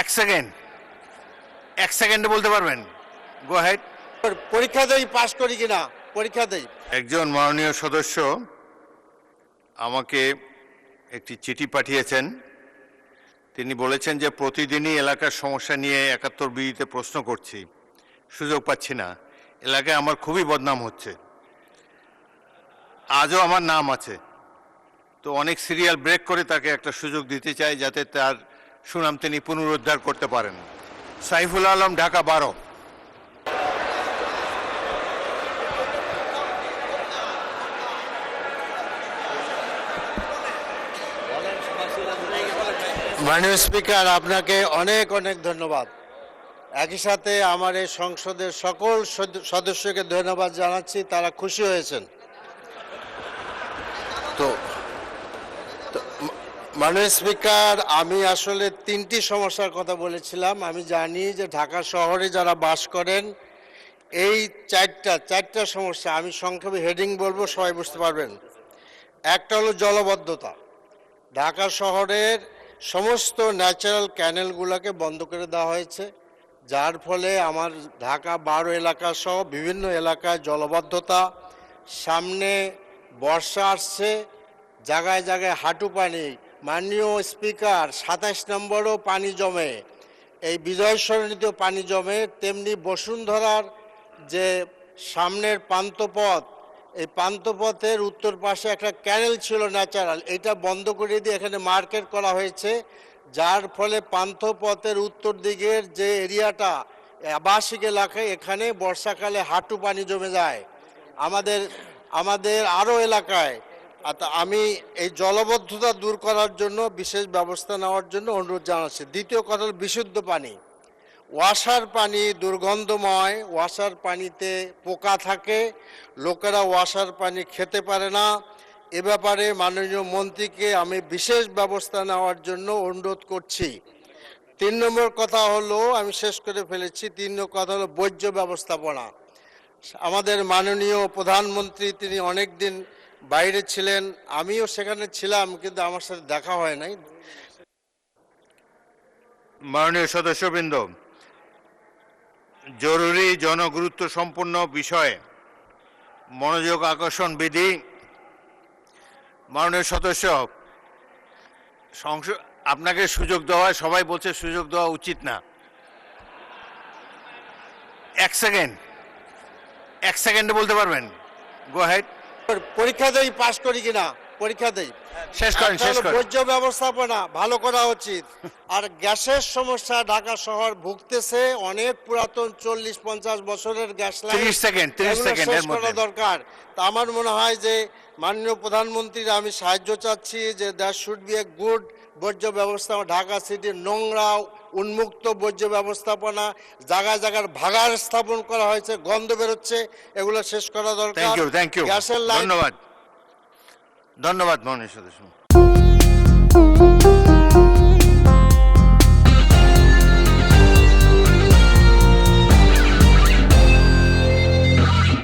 এক সেকেন্ড, এক সেকেন্ডে বলতে পারবেন? গো হেড। পরীক্ষা দেই, পাশ করি কিনা পরীক্ষা দেই। একজন মাননীয় সদস্য আমাকে একটি চিঠি পাঠিয়েছেন। তিনি বলেছেন যে প্রতিদিনই এলাকার সমস্যা নিয়ে ৭১ বিতে প্রশ্ন করছি, সুযোগ পাচ্ছি না, এলাকায় আমার খুবই বদনাম হচ্ছে। আজও আমার নাম আছে, তো অনেক সিরিয়াল ব্রেক করে তাকে একটা সুযোগ দিতে চাই যাতে তার সুনাম তিনি পুনরুদ্ধার করতে পারেন। সাইফুল আলম, ঢাকা ১২। মাননীয় স্পিকার, আপনাকে অনেক অনেক ধন্যবাদ। একই সাথে আমার এই সংসদের সকল সদস্যকে ধন্যবাদ জানাচ্ছি, তারা খুশি হয়েছেন। তো মাননীয় স্পিকার, আমি আসলে ৩টি সমস্যার কথা বলেছিলাম। আমি জানি যে ঢাকা শহরে যারা বাস করেন এই চারটা সমস্যা, আমি সংক্ষেপে হেডিং বলবো, সবাই বুঝতে পারবেন। একটা হলো জলবদ্ধতা। ঢাকা শহরের সমস্ত ন্যাচারাল ক্যানেলগুলোকে বন্ধ করে দেওয়া হয়েছে, যার ফলে আমার ঢাকা ১২ এলাকা সহ বিভিন্ন এলাকায় জলবদ্ধতা। সামনে বর্ষা আসছে, জায়গায় জায়গায় হাঁটু পানি। মাননীয় স্পিকার, ২৭ নম্বরও পানি জমে, এই বিজয় সরণিতেও পানি জমে। তেমনি বসুন্ধরার যে সামনের পান্থপথ, এই পান্থপথের উত্তর পাশে একটা ক্যানেল ছিল ন্যাচারাল, এটা বন্ধ করে দিয়ে এখানে মার্কেট করা হয়েছে, যার ফলে পান্থপথের উত্তর দিকের যে এরিয়াটা আবাসিক এলাকায়, এখানে বর্ষাকালে হাঁটু পানি জমে যায়। আমাদের আরও এলাকায় আমি এই জলবদ্ধতা দূর করার জন্য বিশেষ ব্যবস্থা নেওয়ার জন্য অনুরোধ জানাচ্ছি। দ্বিতীয় কথা হল বিশুদ্ধ পানি। ওয়াসার পানি দুর্গন্ধময়, ওয়াসার পানিতে পোকা থাকে, লোকেরা ওয়াসার পানি খেতে পারে না। এ ব্যাপারে মাননীয় মন্ত্রীকে আমি বিশেষ ব্যবস্থা নেওয়ার জন্য অনুরোধ করছি। ৩ নম্বর কথা হলো, আমি শেষ করে ফেলেছি, ৩ নম্বর কথা হলো বর্জ্য ব্যবস্থাপনা। আমাদের মাননীয় প্রধানমন্ত্রী তিনি অনেক দিন বাইরে ছিলেন, আমিও সেখানে ছিলাম, কিন্তু আমার সাথে দেখা হয় নাই। মাননীয় সদস্যবৃন্দ, জরুরি জনগুরুত্ব সম্পন্ন বিষয়ে মনোযোগ আকর্ষণ বিধি। মাননীয় সদস্য, আপনাকে সুযোগ দেওয়া, সবাই বলছে সুযোগ দেওয়া উচিত না। এক সেকেন্ড, এক সেকেন্ডে বলতে পারবেন? গো হেড। পরীক্ষা দেই, পাশ করি কিনা পরীক্ষা দেই। শেষ করেন, শেষ করেন। বর্জ্য ব্যবস্থাপনা ভালো করা উচিত। আর গ্যাসের সমস্যা, ঢাকা শহর ভুগতেছে, অনেক পুরাতন ৪০-৫০ বছরের গ্যাস লাইন, 30 সেকেন্ড শেষ করা দরকার। তা আমার মনে হয় যে মাননীয় প্রধানমন্ত্রীর আমি সাহায্য চাচ্ছি যে that should B a good বর্জ্য ব্যবস্থা। ঢাকা সিটির নোংরা উন্মুক্ত বর্জ্য ব্যবস্থাপনা, জায়গায় জায়গায় ভাগাড় স্থাপন করা হয়েছে, গন্ধ বেরোচ্ছে, এগুলো শেষ করা দরকার। থ্যাংক ইউ, থ্যাংক ইউ, গ্যাসের লাইন। ধন্যবাদ, ধন্যবাদ মাননীয় সদস্য।